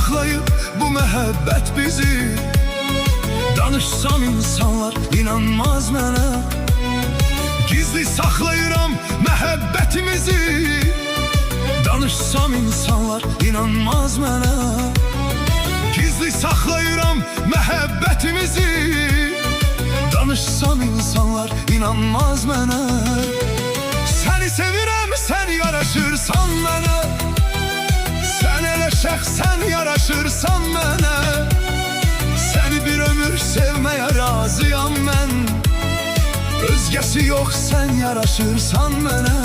saxlayıb bu məhəbbət bizi. Danışsam insanlar inanmaz mənə. Gizli saxlayıram məhəbbətimizi. Danışsam insanlar inanmaz mənə. Gizli saxlayıram məhəbbətimizi. Danışsam insanlar inanmaz mənə. Səni sevirəm, sən yaraşırsan mənə. Sən elə şəxsən yaraşırsan mənə. Səni bir ömür sevməyə razıyam mən. Özgəsi yox, sən yaraşırsan mənə.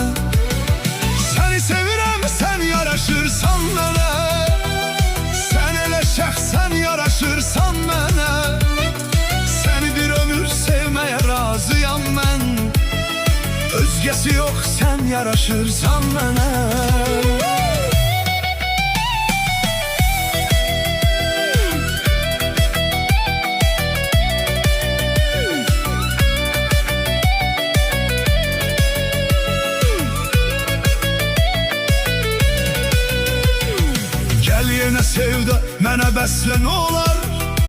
Səni sevirəm, sən yaraşırsan mənə. Sən elə şəxsən yaraşırsan mənə. Səni bir ömür sevməyə razıyam mən. Özgəsi yox, sən yaraşırsan mənə. Yenə sevdə mənə bəslə nə olar?